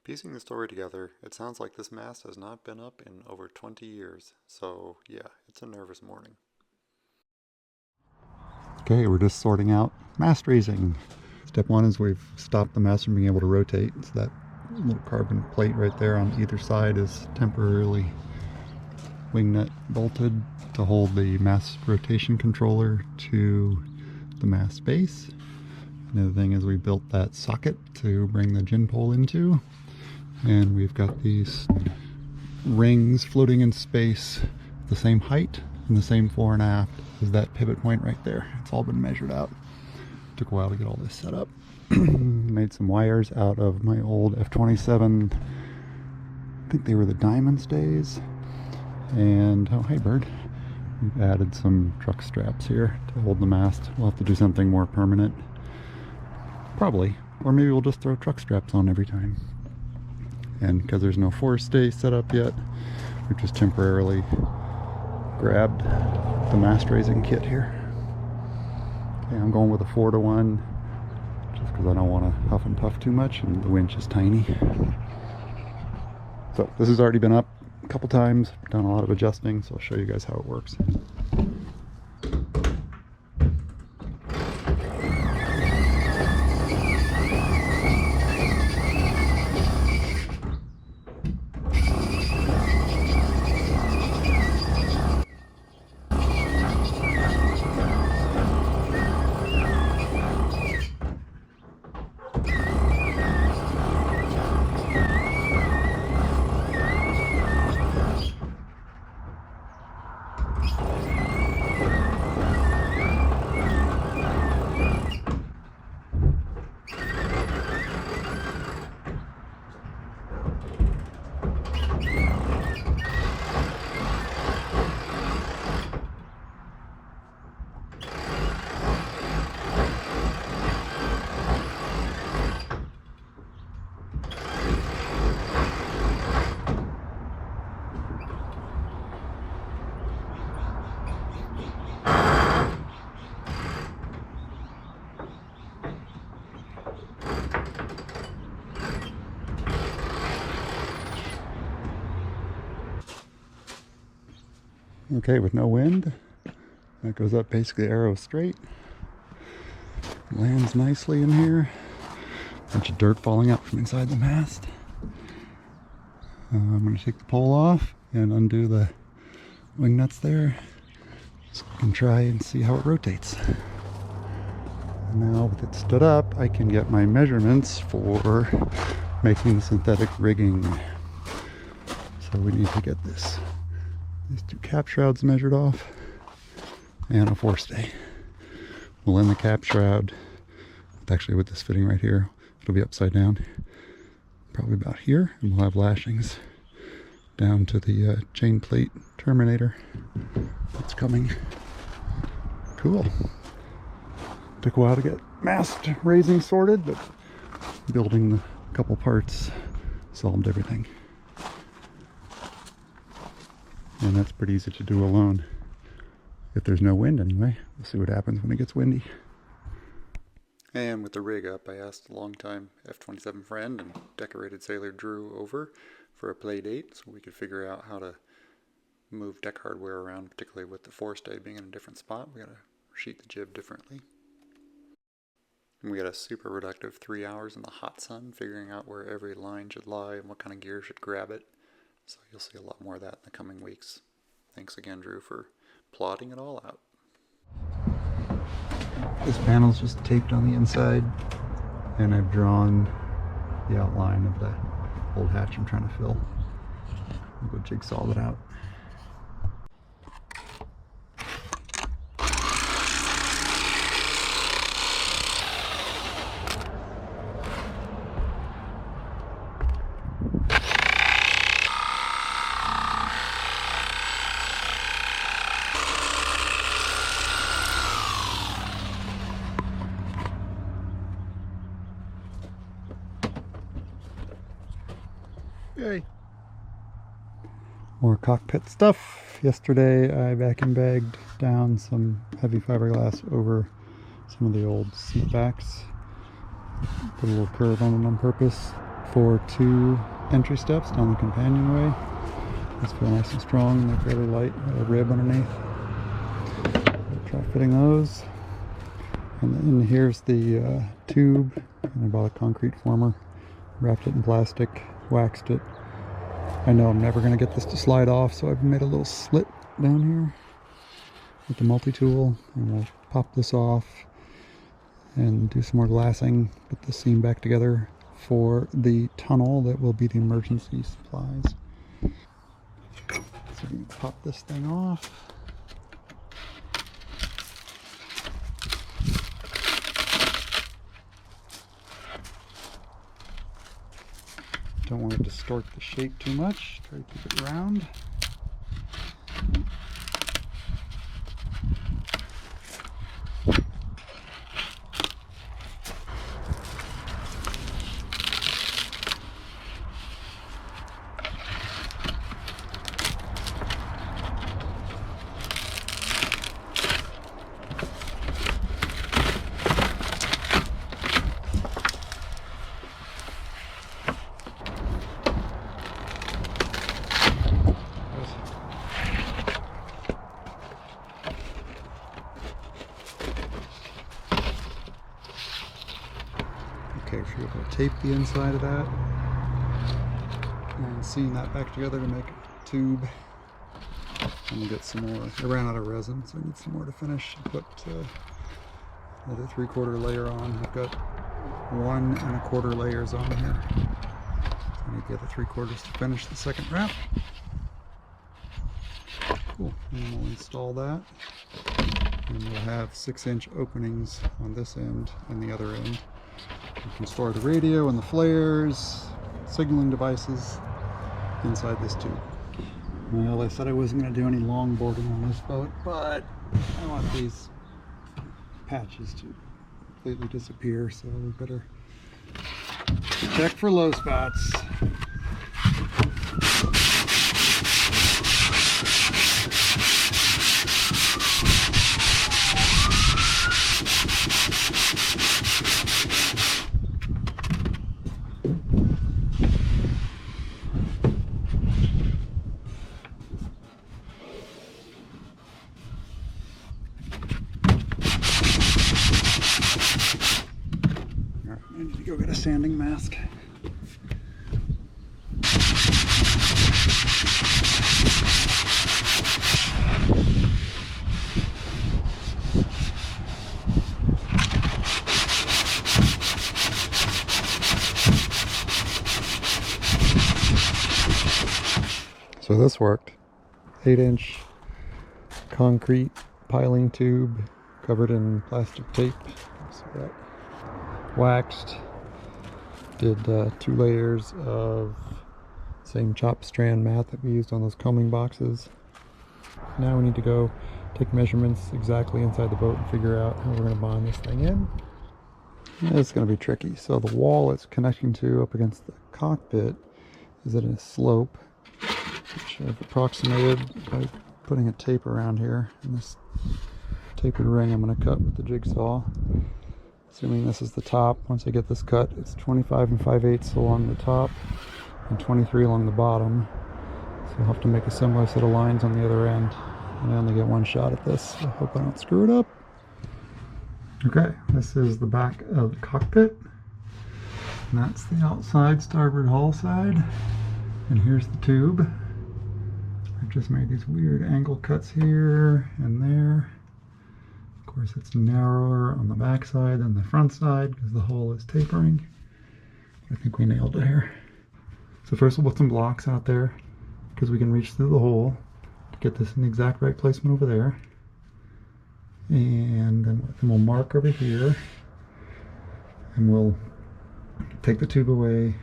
Piecing the story together, it sounds like this mast has not been up in over 20 years, so yeah, it's a nervous morning. Okay, we're just sorting out mast raising. Step one is we've stopped the mast from being able to rotate, so that little carbon plate right there on either side is temporarily wing nut bolted to hold the mast rotation controller to the mast base. Another thing is we built that socket to bring the gin pole into, and we've got these rings floating in space at the same height and the same fore and aft as that pivot point right there. It's all been measured out. Took a while to get all this set up. Made some wires out of my old F-27, I think they were the Diamond stays. And oh hey bird, we've added some truck straps here to hold the mast. We'll have to do something more permanent, probably, or maybe we'll just throw truck straps on every time. And because there's no forestay set up yet, we've just temporarily grabbed the mast raising kit here. Okay, I'm going with a 4-to-1 just because I don't want to huff and puff too much, and the winch is tiny. So this has already been up a couple times, done a lot of adjusting, so I'll show you guys how it works. Okay, with no wind, that goes up basically arrow straight. Lands nicely in here. Bunch of dirt falling out from inside the mast. I'm going to take the pole off and undo the wing nuts there, so we can try and see how it rotates. And now with it stood up, I can get my measurements for making the synthetic rigging. So we need to get these 2 cap shrouds measured off and a forestay. We'll end the cap shroud, actually with this fitting right here, it'll be upside down, probably about here, and we'll have lashings down to the chain plate terminator that's coming. Cool. Took a while to get mast raising sorted, but building the couple parts solved everything. And that's pretty easy to do alone, if there's no wind anyway. We'll see what happens when it gets windy. And with the rig up, I asked a longtime F-27 friend and decorated sailor Drew over for a play date so we could figure out how to move deck hardware around, particularly with the forestay being in a different spot. We gotta sheet the jib differently. And we got a super productive 3 hours in the hot sun figuring out where every line should lie and what kind of gear should grab it. So you'll see a lot more of that in the coming weeks. Thanks again, Drew, for plotting it all out. This panel's just taped on the inside, and I've drawn the outline of the old hatch I'm trying to fill. I'll go jigsaw it out. Yay! More cockpit stuff. Yesterday I vacuum bagged down some heavy fiberglass over some of the old seat backs. Put a little curve on them on purpose for 2 entry steps down the companionway. These feel nice and strong and they're fairly light. Got a rib underneath. We'll try fitting those. And then here's the tube. And I bought a concrete former, wrapped it in plastic, waxed it. I know I'm never going to get this to slide off, so I've made a little slit down here with the multi-tool, and we'll pop this off and do some more glassing, put the seam back together for the tunnel that will be the emergency supplies. So we can pop this thing off. Don't want to distort the shape too much, try to keep it round. Okay, so we'll tape the inside of that and seam that back together to make a tube. And we'll get some more. I ran out of resin, so I need some more to finish. Put another 3/4 layer on. I've got 1 1/4 layers on here. So I need the other 3/4 to finish the second wrap. Cool. And we'll install that. And we'll have 6-inch openings on this end and the other end. You can store the radio and the flares, signaling devices inside this tube. Well, I said I wasn't going to do any longboarding on this boat, but I want these patches to completely disappear, so we better check for low spots. I need to go get a sanding mask. So this worked. 8-inch concrete piling tube covered in plastic tape. So that waxed. Did 2 layers of same chop strand mat that we used on those combing boxes. Now we need to go take measurements exactly inside the boat and figure out how we're going to bond this thing in. It's going to be tricky. So the wall it's connecting to up against the cockpit is at a slope, which I've approximated by putting a tape around here. And this tapered ring I'm going to cut with the jigsaw. Assuming this is the top, once I get this cut, it's 25 5/8 along the top and 23 along the bottom. So I'll have to make a similar set of lines on the other end. And I only get 1 shot at this, so I hope I don't screw it up. Okay, this is the back of the cockpit. And that's the outside starboard hull side. And here's the tube. I've just made these weird angle cuts here and there. Of course, it's narrower on the back side than the front side because the hull is tapering. I think we nailed it here. So first we'll put some blocks out there because we can reach through the hole to get this in the exact right placement over there. And then we'll mark over here and we'll take the tube away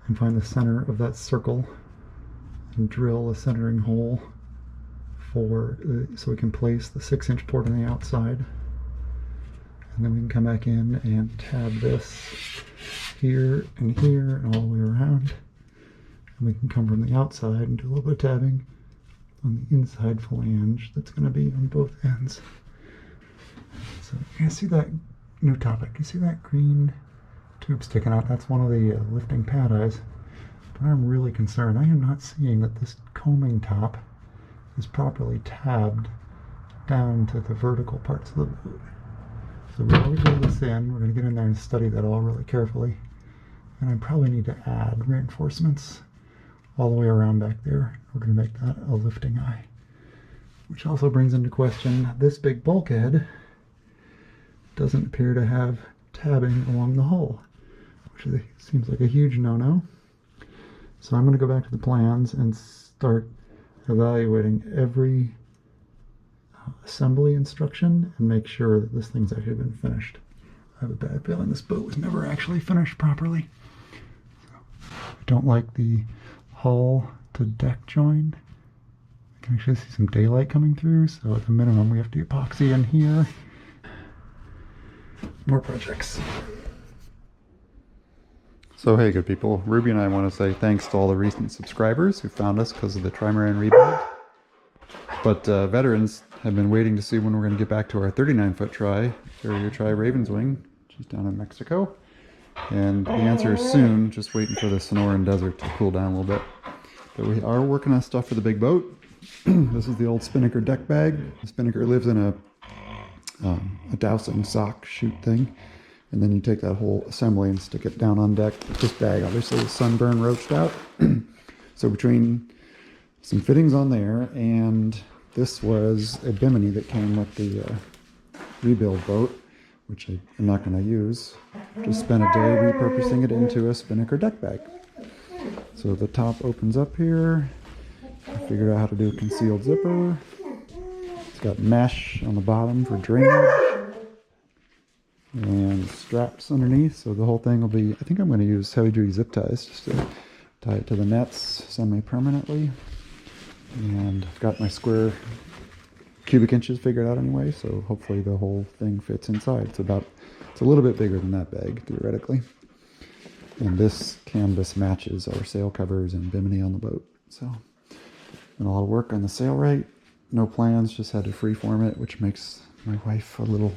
and find the center of that circle and drill a centering hole so we can place the 6-inch port on the outside, and then we can come back in and tab this here and all the way around, and we can come from the outside and do a little bit of tabbing on the inside flange that's going to be on both ends. So you see that new topic, you see that green tube sticking out. That's one of the lifting pad eyes. But I'm really concerned. I am not seeing that this combing top is properly tabbed down to the vertical parts of the boot. So we're going to glue this in. We're going to get in there and study that all really carefully. And I probably need to add reinforcements all the way around back there. We're going to make that a lifting eye. Which also brings into question this big bulkhead doesn't appear to have tabbing along the hull, which seems like a huge no-no. So I'm going to go back to the plans and start evaluating every assembly instruction and make sure that this thing's actually been finished. I have a bad feeling this boat was never actually finished properly. I don't like the hull to deck join. I can actually see some daylight coming through, so at the minimum we have to epoxy in here. More projects. So hey good people, Ruby and I want to say thanks to all the recent subscribers who found us because of the trimaran rebuild. But veterans have been waiting to see when we're going to get back to our 39-foot Farrier Ravenswing. She's down in Mexico. And the answer is soon, just waiting for the Sonoran Desert to cool down a little bit. But we are working on stuff for the big boat. This is the old Spinnaker deck bag. The Spinnaker lives in a dowsing sock chute thing. And then you take that whole assembly and stick it down on deck. This bag obviously is sunburn roached out. So between some fittings on there, and this was a bimini that came with the rebuild boat, which I'm not going to use. Just spent a day repurposing it into a Spinnaker deck bag. So the top opens up here. I figured out how to do a concealed zipper. It's got mesh on the bottom for drainage. And straps underneath, so the whole thing will be, I think I'm going to use heavy-duty zip ties just to tie it to the nets semi-permanently. And I've got my square cubic inches figured out anyway, so hopefully the whole thing fits inside. It's a little bit bigger than that bag, theoretically. And this canvas matches our sail covers and bimini on the boat. So, been a lot of work on the sail right. No plans, just had to freeform it, which makes my wife a little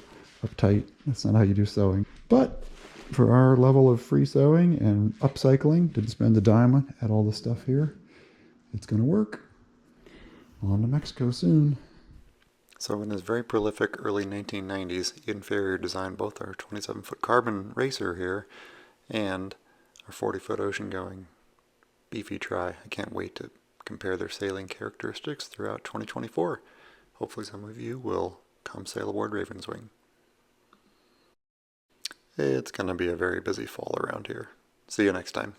uptight. That's not how you do sewing. But for our level of free sewing and upcycling, didn't spend a dime at all the stuff here. It's going to work. On to Mexico soon. So in his very prolific early 1990s, Ian Farrier designed both our 27-foot carbon racer here and our 40-foot ocean-going beefy tri. I can't wait to compare their sailing characteristics throughout 2024. Hopefully some of you will come sail aboard Ravenswing. It's going to be a very busy fall around here. See you next time.